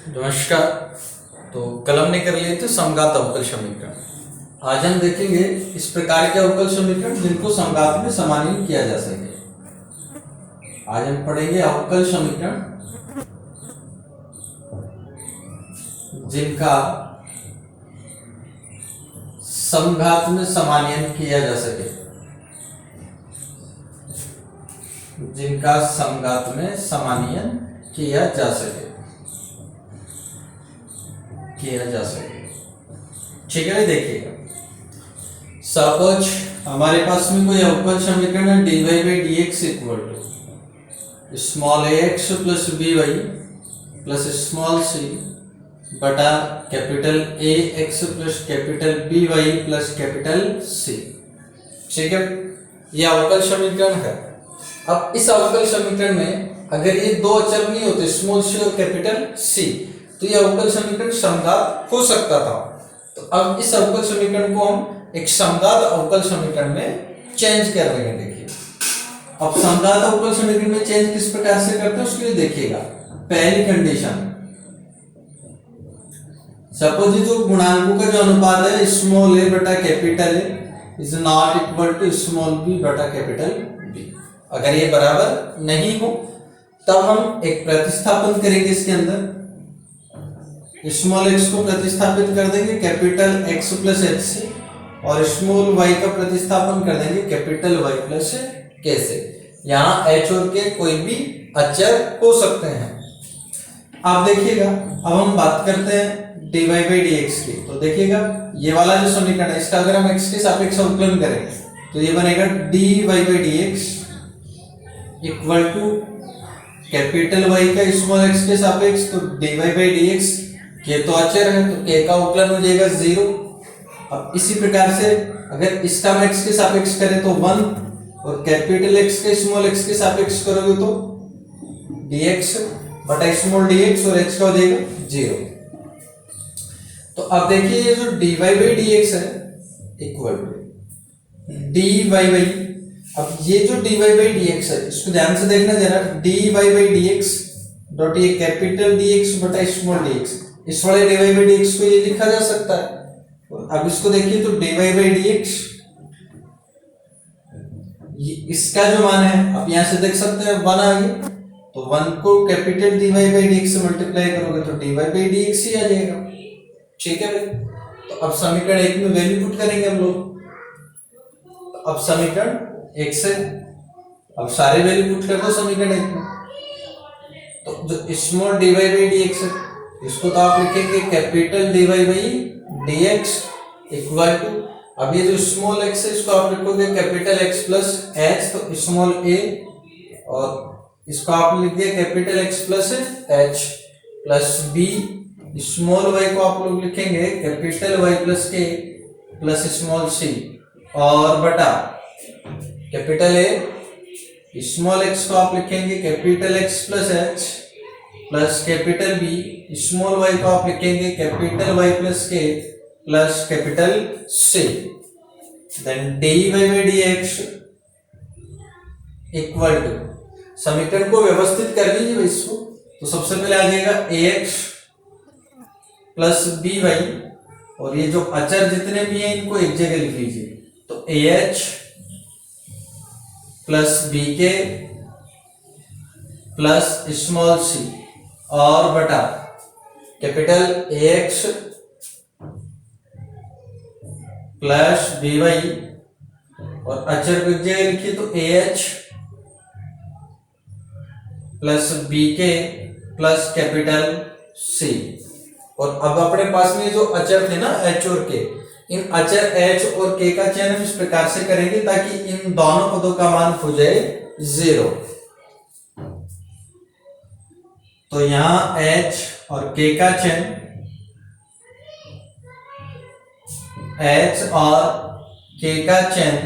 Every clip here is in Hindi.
नमस्कार। तो कल हमने कर लिए थे समघात अवकल समीकरण। आज हम देखेंगे इस प्रकार के अवकल समीकरण जिनको समघात में समानीन किया जा सके। आज हम पढ़ेंगे अवकल समीकरण जिनका समघात में समानीन किया जा सके, जिनका समघात में समानीन किया जा सके। ठीक है, देखिएगा। सपोज हमारे पास में कोई अवकल समीकरण है dy by D x equal to small a x plus B y plus small c बटा capital A x plus capital B y plus capital C. ठीक है, यह अवकल समीकरण है। अब इस अवकल समीकरण में अगर ये दो अचर नहीं होते स्मॉल सी और कैपिटल सी, तो यह अवकल समीकरण समघात हो सकता था। तो अब इस अवकल समीकरण को हम एक समघात अवकल समीकरण में चेंज कर रहे हैं। देखिए, अब समघात अवकल समीकरण में चेंज किस प्रकार से करते हैं उसके लिए देखिएगा। पहली कंडीशन, सपोज जो गुणांकों का जो अनुपात है स्मॉल ए बटा capital A is not equal to small B बटा कैपिटल बी। अगर ये बराबर नहीं हो तब हम एक प्रतिस्थापन करेंगे इसके अंदर। स्मॉल एक्स को प्रतिस्थापित कर देंगे कैपिटल एक्स प्लस एच से और स्मॉल वाई का प्रतिस्थापन कर देंगे कैपिटल वाई प्लस के से। यहाँ एच और के कोई भी अचर हो सकते हैं। आप देखिएगा, अब हम बात करते हैं dy बाई डी एक्स की। तो देखिएगा, ये वाला जो समीकरण है इसका अगर हम x के सापेक्ष अवकलन करें तो ये बनेगा dy by D x equal to capital Y का स्मॉल एक्स के सापेक्ष, तो dy बाई डी एक्स के तो अचर है तो के का अवकलन हो जाएगा 0। अब इसी प्रकार से अगर इसका हम x के सापेक्ष करें तो 1 और कैपिटल x के स्मॉल x के सापेक्ष करोगे तो dx बटा स्मॉल dx और h का हो जाएगा 0। तो अब देखिए ये जो dy बाई dx है इक्वल टू dy बाई, अब ये जो dy बाई dx है इसको ध्यान से देखना जरा। dy बाई dx डॉट ये कैपिटल dx बटा स्मॉल dx, इस वाले dy बाई dx को ये लिखा जा सकता है। अब इसको देखिए तो dy बाई dx इसका जो मान है आप यहां से देख सकते हैं 1 आ गया, तो 1 को कैपिटल dy बाई dx से मल्टीप्लाई करोगे तो dy बाई dx ही आ जाएगा। ठीक है भाई, तो अब समीकरण 1 में वैल्यू पुट करेंगे हम लोग। अब समीकरण 1 से अब सारे वैल्यू पुट कर दो समीकरण 1 में। तो जो स्मॉल dy बाई dx है इसको तो आप लिखेंगे capital dy by dx equal to, अब ये जो स्मॉल x है इसको आप लिखोगे कैपिटल x प्लस h, तो स्मॉल a और इसको आप लिख दिया capital x plus h plus b, small y को आप लोग लिखेंगे capital y plus k plus small c और बटा कैपिटल a स्मॉल x को आप लिखेंगे capital x plus h plus capital B, small y को आप लिखेंगे capital y plus k plus capital c। Then dy by dx equal to, समीकरण को व्यवस्थित कर लीजिए इसको। तो सबसे पहले आ जाएगा ax प्लस by और ये जो अचर जितने भी हैं इनको एक जगह लिख लीजिए। तो ah plus bk plus small c और बटा कैपिटल ax प्लस by और अचर को एक जगह लिखिए तो ah plus bk plus capital c। और अब अपने पास में जो अचर थे ना h और k, इन अचर h और k का चयन हम इस प्रकार से करेंगे ताकि इन दोनों पदों का मान हो जाए 0। तो यहां h और k का चयन, h और k का चयन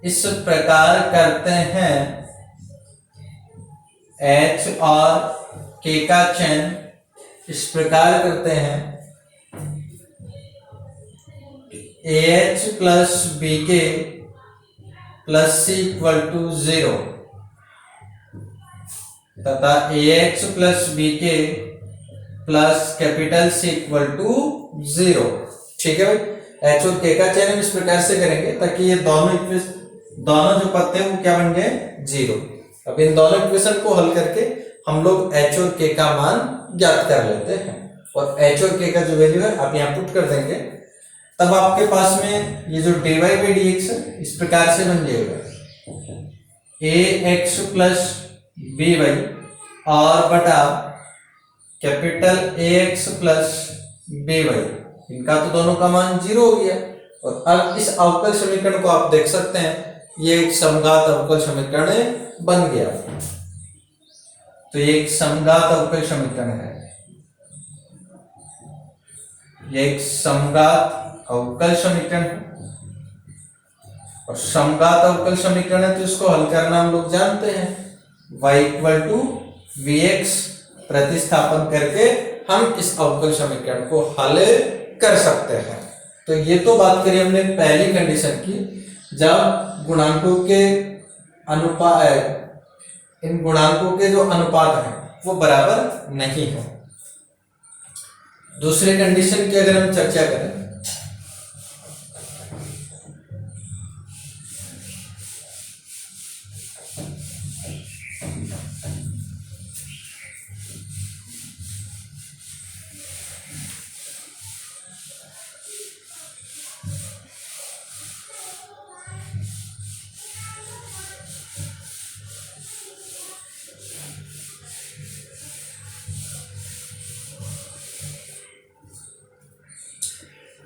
इस प्रकार करते हैं, h और k का चयन इस प्रकार करते हैं ah plus bk plus C equal to 0 तथा ax plus bk plus capital C equal to 0। ठीक है भाई, एच और के का चयन हम इस प्रकार से करेंगे ताकि ये दोनों जो पद थे वो क्या बन गए 0। अब इन दोनों इक्वेशन को हल करके हम लोग एच और के का मान ज्ञात कर लेते हैं, और एच और के का जो वैल्यू है आप यहाँ पुट कर देंगे, तब आपके पास में ये जो dy बाई डी एक्स इस प्रकार से बन जाएगा A x plus B Y और बटा capital A x plus B Y, इनका तो दोनों का मान 0 हो गया। और अब इस अवकल समीकरण को आप देख सकते हैं, ये एक समघात अवकल समीकरण बन गया। तो ये एक समघात अवकल समीकरण है, ये एक समघात अवकल समीकरण है, और समघात अवकल समीकरण है तो इसको हल करना हम लोग जानते हैं, y equal to V X प्रतिस्थापन करके हम इस अवकल समीकरण को हल कर सकते हैं। तो ये तो बात करी हमने पहली कंडीशन की, जब गुणांकों के अनुपात, इन गुणांकों के जो अनुपात हैं वो बराबर नहीं है। दूसरे कंडीशन की अगर हम चर्चा करें,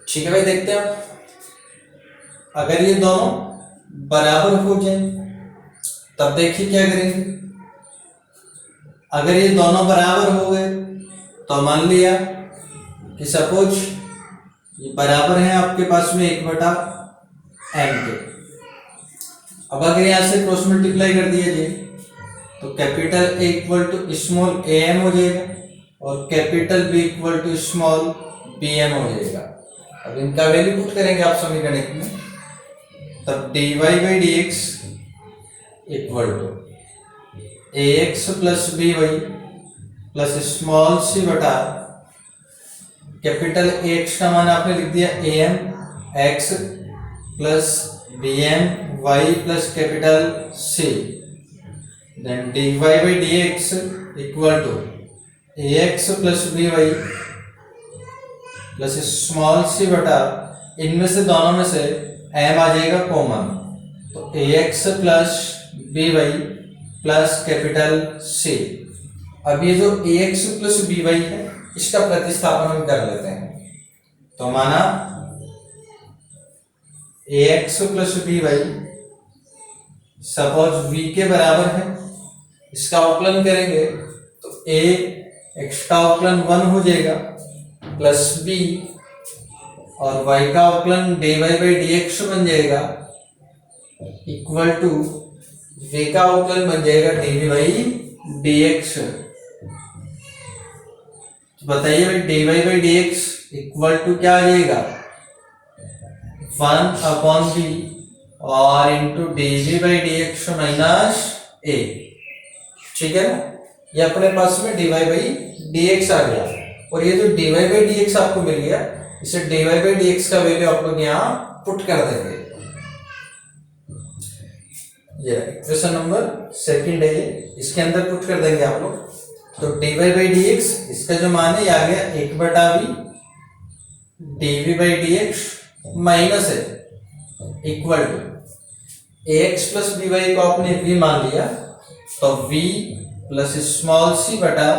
ठीक है भाई, देखते हैं अगर ये दोनों बराबर हो जाए तब देखिए क्या करेंगे। अगर ये दोनों बराबर हो गए तो मान लिया कि सपोज ये बराबर है आपके पास में 1/m के। अब अगर यहां से क्रॉस मल्टीप्लाई कर दिया जाए तो capital A equal to small A M हो जाएगा और capital B equal to small B M हो जाएगा। अब इनका वैल्यू पुट करेंगे आप समीकरण में, तब dy by D x equal to a x plus B y plus small c बटा कैपिटल ए एक्स का मान आपने लिख दिया a m x plus b m y plus capital C, then dy by D x equal to a x plus B y plus small c बटा, इनमें से दोनों में से m आ जाएगा कॉमन, तो a x plus B y plus capital C. अब ये जो a x plus B y है इसका प्रतिस्थापन हम कर लेते हैं, तो माना a x plus B y suppose v के बराबर है, इसका अवकलन करेंगे तो a x का अवकलन 1 हो जाएगा प्लस b और y का अवकलन dy बाई डी एक्स बन जाएगा इक्वल टू v का अवकलन बन जाएगा dv बाई डी एक्स। तो बताइए भाई dy by D x equal to क्या आ जाएगा 1/b और into dv by D x minus a। ठीक है ना, ये अपने पास में dy बाई डी एक्स आ गया, और ये जो dy बाई डी एक्स आपको मिल गया, इसे dy बाई डी एक्स का वैल्यू आप लोग यहाँ पुट कर देंगे। ये इक्वेशन नंबर सेकंड है, इसके अंदर पुट कर देंगे आप लोग, तो dy बाई डी एक्स इसका जो मान है आ गया 1/v dv by D x minus है equal to ax plus B y को आपने v मान लिया, तो v प्लस स्मॉल सी बटा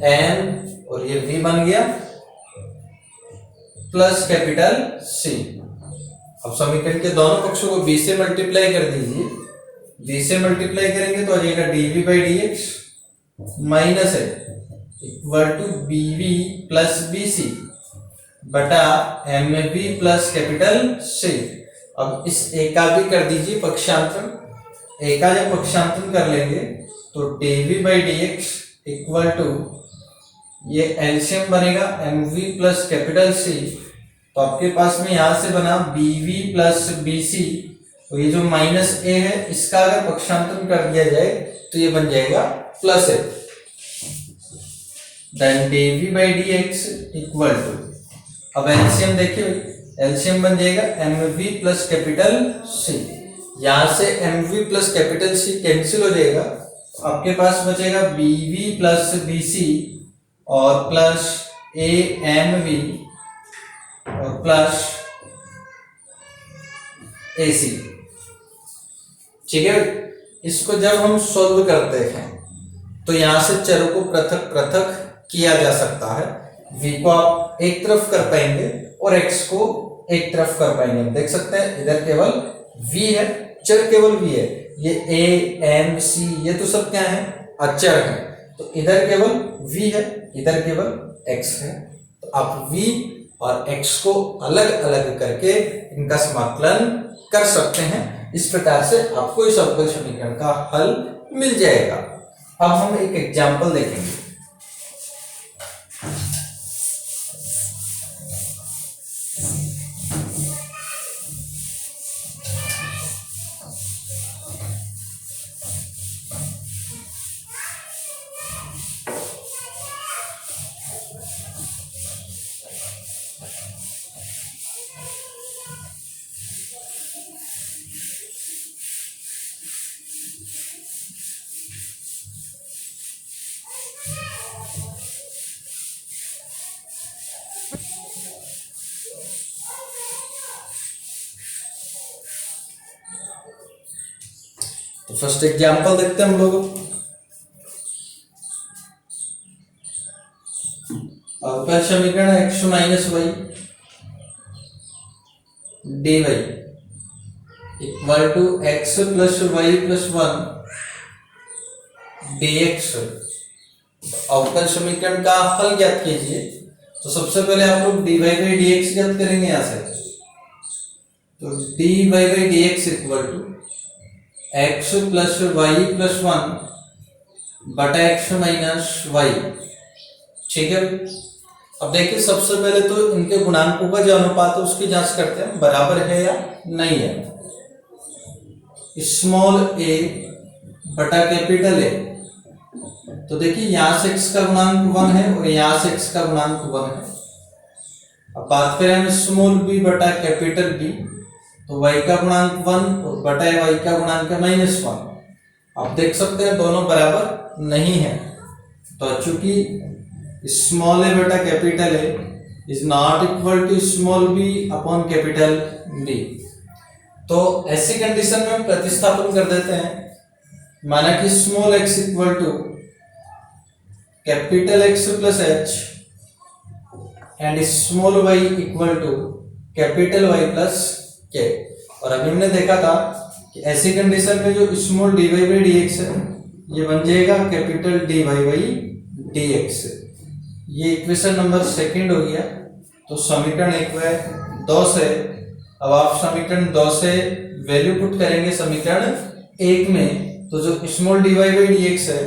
m और ये v बन गया प्लस कैपिटल c। अब समीकरण के दोनों पक्षों को b से मल्टीप्लाई कर दीजिए, b से मल्टीप्लाई करेंगे तो आ जाएगा dv by D x minus है equal to bv plus bc बटा mv प्लस कैपिटल c। अब इस a का भी कर दीजिए पक्षांतरण, a का जब पक्षांतरण कर लेंगे तो dv by D x equal to ये एलसीएम बनेगा mv प्लस कैपिटल c, तो आपके पास में यहां से बना bv प्लस bc, तो ये जो माइनस a है इसका अगर पक्षांतरण कर दिया जाए तो ये बन जाएगा plus a। Then dv by dx equal to, अब एलसीएम देखिए, एलसीएम बन जाएगा mv प्लस कैपिटल C। यहां से mv plus capital C cancel हो जाएगा, आपके पास बचेगा bv प्लस bc और प्लस amv और प्लस ac। ठीक है, इसको जब हम सॉल्व करते हैं तो यहां से चरों को पृथक पृथक किया जा सकता है। v को आप एक तरफ कर पाएंगे और x को एक तरफ कर पाएंगे। देख सकते हैं इधर केवल v है, चर केवल v है, ये a m c ये तो सब क्या है, अचर है। तो इधर केवल v है, इधर केवल x है। तो आप v और x को अलग अलग करके इनका समाकलन कर सकते हैं। इस प्रकार से आपको इस अवकल समीकरण का हल मिल जाएगा। अब हम एक एग्जाम्पल देखेंगे। तो फर्स्ट एग्जाम्पल देखते हैं हम लोग। अवकल समीकरण x minus Y D Y equal to X plus Y plus 1 D X. अवकल समीकरण का हल ज्ञात कीजिए। तो सबसे पहले आप लोग D Y by D X ज्ञात करेंगे यहां से। तो D Y by D x equal to X plus Y plus 1 बटा एक्स माइनस वाई। ठीक है, अब देखिए सबसे पहले तो इनके गुणांकों का जो अनुपात है उसकी जांच करते हैं, बराबर है या नहीं है। स्मॉल a बटा कैपिटल A। तो देखिए यहां से x का गुणांक 1 है और यहां से x का गुणांक 1 है। अब बात करें हम स्मॉल b बटा कैपिटल B, तो y का गुणांक 1 और बटा y का गुणांक है -1। आप देख सकते हैं दोनों बराबर नहीं है। तो चूंकि स्मॉल a बटा capital A is not equal to small b upon capital B, तो ऐसी कंडीशन में हम प्रतिस्थापन कर देते हैं। माना कि small x equal to capital X plus h and small y equal to capital Y plus k। और अभी हमने देखा था कि ऐसी कंडीशन में जो स्मॉल dy बाई dx है ये बन जाएगा कैपिटल dy बाई dx। ये इक्वेशन नंबर सेकंड हो गया। तो समीकरण 1 है 2 से। अब आप समीकरण 2 से वैल्यू पुट करेंगे समीकरण 1 में, तो जो स्मॉल dy बाई dx है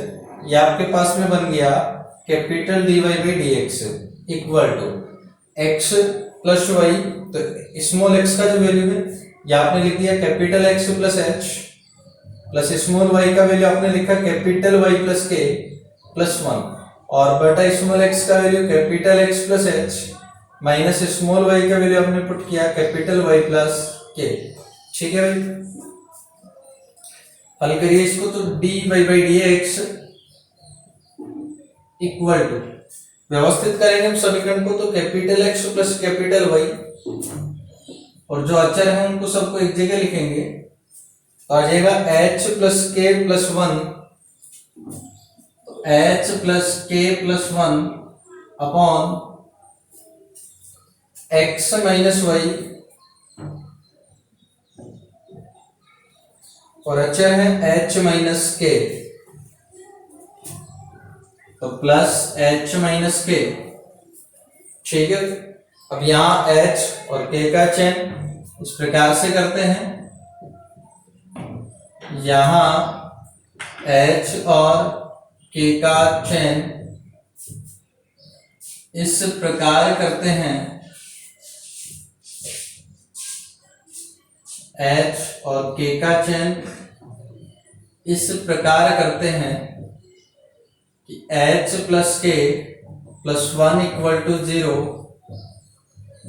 ये आपके पास में बन गया capital dy by dx equal to x plus Y. तो स्मॉल x का जो वैल्यू है ये आपने लिख दिया capital x plus h plus small y का वैल्यू आपने लिखा capital y plus k plus 1 और बटा स्मॉल x का value capital x plus h minus small y का वैल्यू आपने पुट किया कैपिटल y प्लस k। ठीक है भाई, हल करिए इसको। तो dy by dx equal to, व्यवस्थित करेंगे हम समीकरण को, तो capital x plus capital y और जो अचर है उनको सबको एक जगह लिखेंगे। तो आ जाएगा h plus k plus 1, h plus k plus 1 upon x minus Y और अचर है h माइनस k, तो प्लस h माइनस k। ठीक है, अब यहां h और k का चयन इस प्रकार से करते हैं। यहां h और k का चयन इस प्रकार करते हैं, h और k का चयन इस प्रकार करते हैं कि h plus k plus 1 equal to 0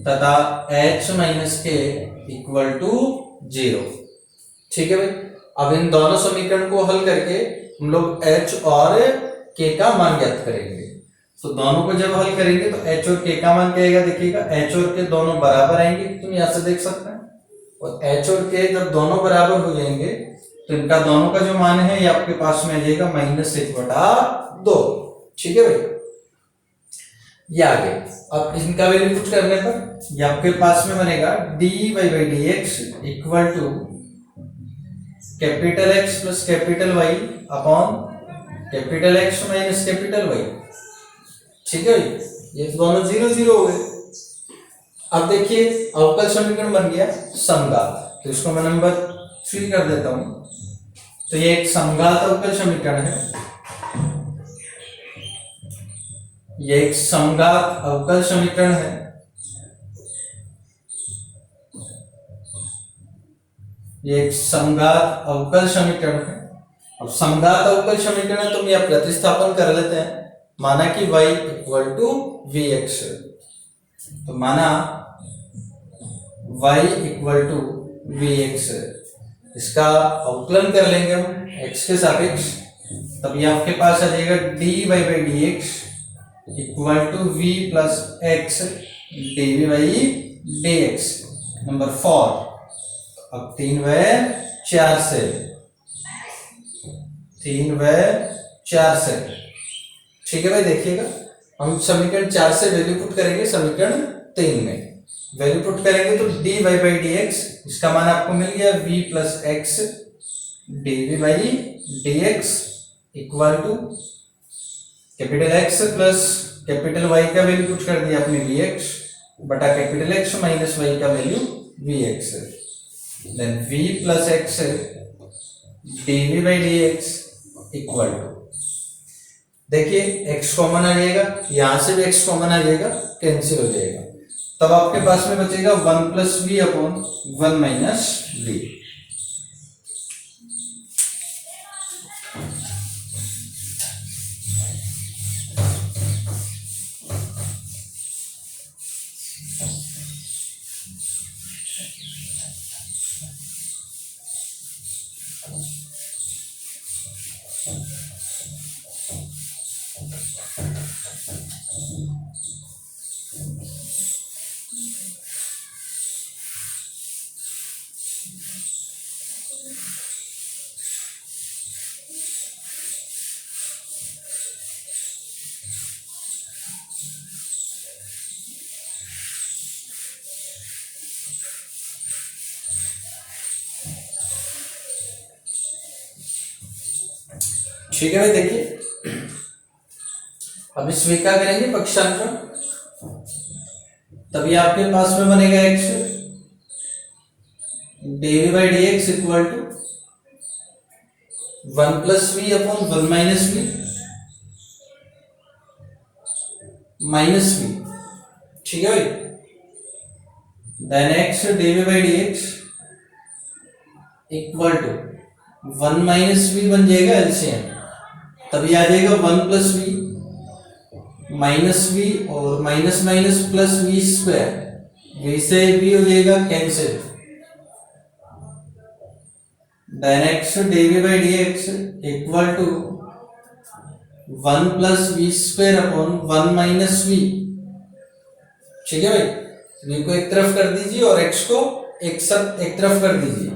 तथा h minus K equal to 0। ठीक है भाई, अब इन दोनों समीकरण को हल करके हम लोग h और k का मान ज्ञात करेंगे। तो दोनों को जब हल करेंगे तो h और k का मान क्या आएगा, देखिएगा h और k दोनों बराबर आएंगे, तुम यहां से देख सकते हैं। और h और k जब दोनों बराबर हो जाएंगे तो इनका दोनों का जो मान है ये आपके पास में आ जाएगा -1/2। ठीक है भाई, ये आ गया। अब इनका वैल्यू पुट करने पर ये आपके पास में बनेगा dy/dx equal to capital X plus capital Y upon capital X minus capital Y। ठीक है भाई, ये दोनों 0 हो गए। अब देखिए अवकल समीकरण बन गया समघात, तो इसको मैं नंबर 3 कर देता हूं। तो ये एक समघात अवकल समीकरण है, ये एक समघात अवकल समीकरण है। ये एक समघात अवकल समीकरण है। अब समघात अवकल समीकरण तो हम प्रतिस्थापन कर लेते हैं। माना कि y इक्वल टू vx, तो माना y इक्वल टू vx, इसका अवकलन कर लेंगे हम x के सापेक्ष, तब ये आपके पास आ जाएगा dy/dx equal to v plus x dv/dx। Number 4, अब 3/4 से 3/4 से। ठीक है भाई, देखिएगा हम समीकरण 4 से वैल्यू पुट करेंगे समीकरण 3 में। वैल्यू पुट करेंगे तो dy/dx, इसका मान आपको मिल गया v plus x dv/dx equal to capital X plus capital Y का वैल्यू पुट कर दिया अपने vx बटा कैपिटल X माइनस y का value vx, then v plus x dv/dx equal to, देखिए x कॉमन आ जाएगा, यहां से भी x कॉमन आ जाएगा, कैंसिल हो जाएगा। तब आपके पास में बचेगा 1 plus v upon 1 minus v। ठीक है भाई, देखिए अब इस v का करेंगे पक्षांतर, तभी आपके पास में बनेगा x dv/dx equal to 1 plus v upon 1 minus v minus v। ठीक है भाई, then x dv/dx equal to 1 minus v बन जाएगा एलसीएम, तभी आ जाएगा 1 प्लस v माइनस v और minus minus plus v square, v से v हो जाएगा cancel, then x dv/dx equal to 1 plus v square upon 1 minus v। ठीक है भाई, v को एक तरफ कर दीजिए और x को एक तरफ कर दीजिए,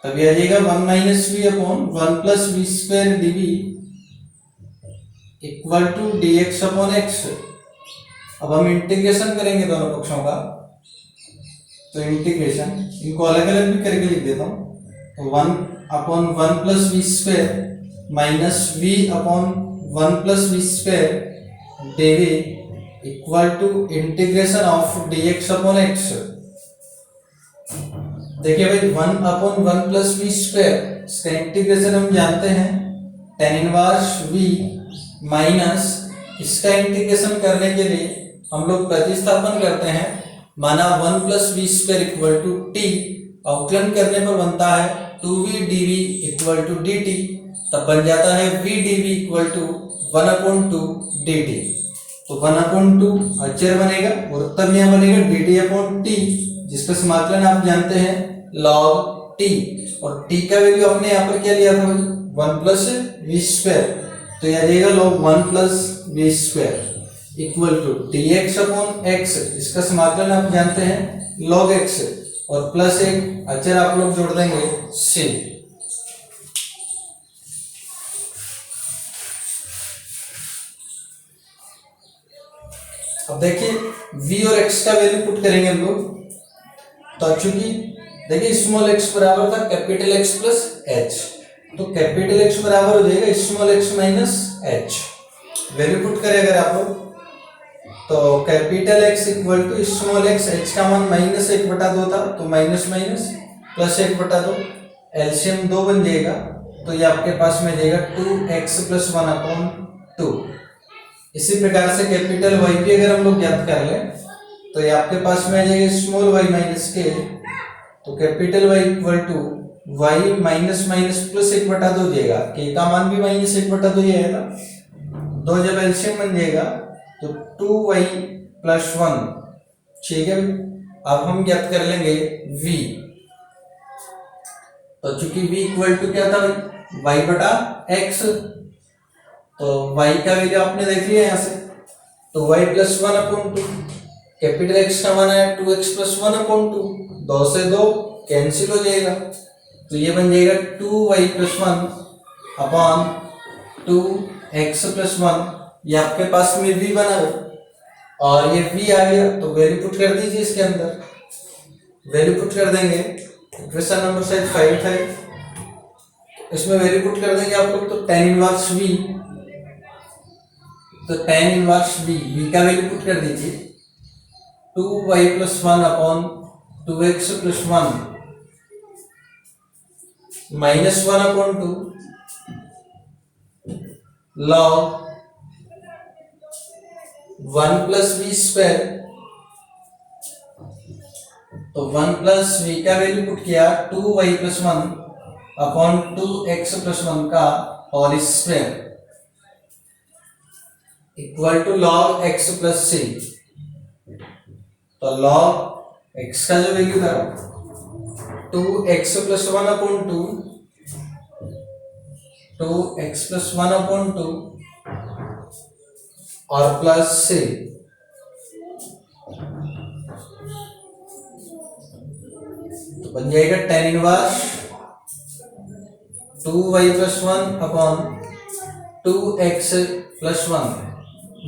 तभी आ जाएगा 1 minus v upon 1 plus v square dv equal to dx upon x। अब हम इंटीग्रेशन करेंगे दोनों पक्षों का, तो इंटीग्रेशन इनको अलग अलग भी करके लिख देता हूं, तो 1 upon 1 plus v square minus v upon 1 plus v square dv equal to integration of dx upon x। देखिए भाई 1 अपॉन 1 प्लस v स्क्वायर, इसका इंटीग्रेशन हम जानते हैं tan इनवर्स v माइनस, इसका इंटीग्रेशन करने के लिए हम लोग प्रतिस्थापन करते हैं। माना 1 plus v square equal to t, अवकलन करने पर बनता है 2v dv equal to dt, तब बन जाता है v dv equal to 1/2 dt। तो 1/2 अचर बनेगा और तब यहाँ बनेगा dt/t, जिसका समाकलन आप जानते हैं log t, और t का वैल्यू आपने यहाँ पर क्या लिया था भाई 1 प्लस वी स्क्वायर, तो यह रहेगा log 1 plus v square equal to dx/x, इसका समाकलन आप जानते हैं log x, और प्लस एक अचर आप लोग जोड़ देंगे c। अब देखिए v और x का वैल्यू पुट करेंगे हम लोग, तो चूंकि देखिए स्मॉल x बराबर था कैपिटल X प्लस h, तो कैपिटल X बराबर हो जाएगा small x minus h। Value put करें अगर आप लोग, तो capital X equal to small x, h का मान -1/2 था, तो माइनस माइनस प्लस 1/2, एलसीएम 2 बन जाएगा, तो ये आपके पास में जाएगा 2x + 1/2। इसी प्रकार से कैपिटल Y भी अगर हम लोग ज्ञात कर लें, तो ये आपके पास में आ जाएगा स्मॉल y माइनस k, तो capital Y equal to y minus minus plus 1/2 हो जाएगा, k का मान भी -1/2 ही आएगा, 2 जब एलसीएम बन जाएगा तो 2y + 1, ठीक है। अब हम ज्ञात कर लेंगे v, तो चूंकि v इक्वल टू क्या था y/x, तो y का वैल्यू आपने देख लिया यहाँ से, तो y + 1/2, कैपिटल X का मान है 2x + 1/2, 2 से 2 कैंसिल हो जाएगा, तो ये बन जाएगा 2y + 1/2x + 1, ये आपके पास में v बना और ये v आ गया, तो वैल्यू पुट कर दीजिए इसके अंदर, वैल्यू पुट कर देंगे, इक्वेशन नंबर शायद 5 है, इसमें वैल्यू पुट कर देंगे आप लोग, तो tan इनवर्स v, तो tan इनवर्स v का वैल्यू पुट कर दीजिए, 2y + 1/2x + 1 minus 1/2 log 1 + v square, तो 1 + v का वैल्यू पुट किया 2y + 1/2x + 1 का whole square equal to log x + c, तो log x का जो वैल्यू था 2x + 1/2, 2x + 1/2 और प्लस c, तो बन जाएगा tan inverse 2y + 1/2x + 1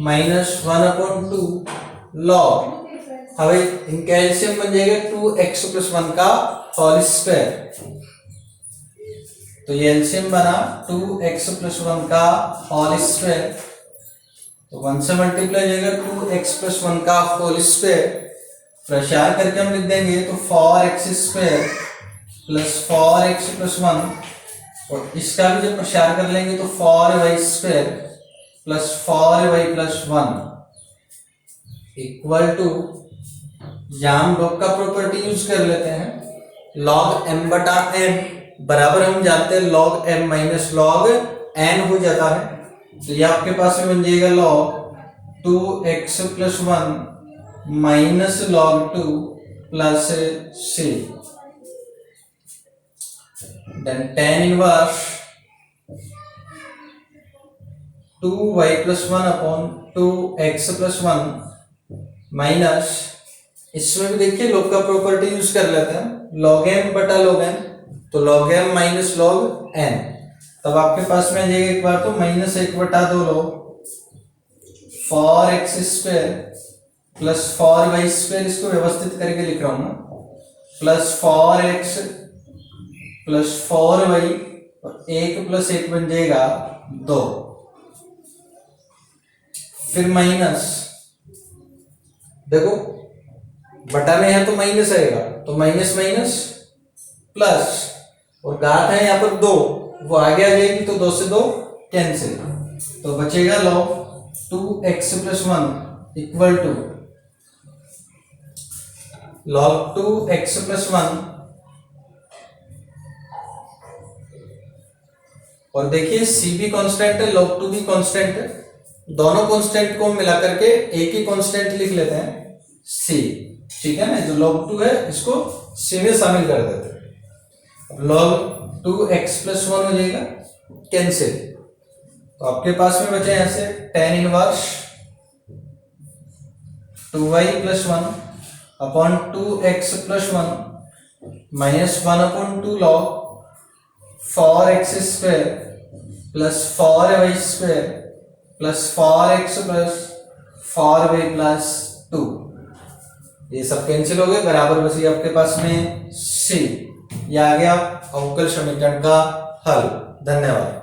minus 1/2 log, अब इनका एलसीएम बन जाएगा 2x + 1 का होल स्क्वायर, तो ये एलसीएम बना 2x + 1 का होल स्क्वायर, तो 1 से मल्टीप्लाई हो जाएगा 2x + 1 का होल स्क्वायर, प्रसार करके हम लिख देंगे तो 4x² + 4x + 1, और इसका भी जब प्रसार कर लेंगे तो 4y² + 4y + 1 इक्वल टू, यहाँ हम लॉग का प्रॉपर्टी यूज कर लेते हैं, log m/m बराबर हम जानते हैं log m minus log n हो जाता है, तो ये आपके पास में बन जाएगा log 2x + 1 minus log 2 plus c, then tan inverse 2y + 1/2x + 1 minus, इसमें भी देखिए लॉग का प्रॉपर्टी यूज कर लेते हैं, log m/log n, तो log m minus log n, तब आपके पास में जाएगा एक बार तो -1/2 log 4x² + 4y², इसको व्यवस्थित करके लिख रहा हूं मैं, प्लस 4x + 4y, और 1 + 1 बन जाएगा 2, फिर माइनस, देखो बटा में है तो माइनस आएगा, तो माइनस माइनस प्लस, और घात है यहाँ पर 2, वो आगे आ जाएगी, तो 2 से 2 कैंसिल, तो बचेगा log 2x + 1 equal to log 2x + 1, और देखिए c भी कांस्टेंट है, log 2 भी कांस्टेंट है, दोनों कांस्टेंट को मिला करके एक ही कांस्टेंट लिख लेते हैं c, ठीक है ना। जो log 2 है इसको c में शामिल कर देते हैं। log 2x + 1 हो जाएगा कैंसिल, तो आपके पास में बचे यहां से tan inverse 2y + 1 upon 2x + 1 -1/2 log 4x² + 4y² + 4x + 4y + 2, ये सब कैंसिल हो गए, बराबर बची आपके पास में c। ये आ गया अवकल समीकरण का हल। धन्यवाद।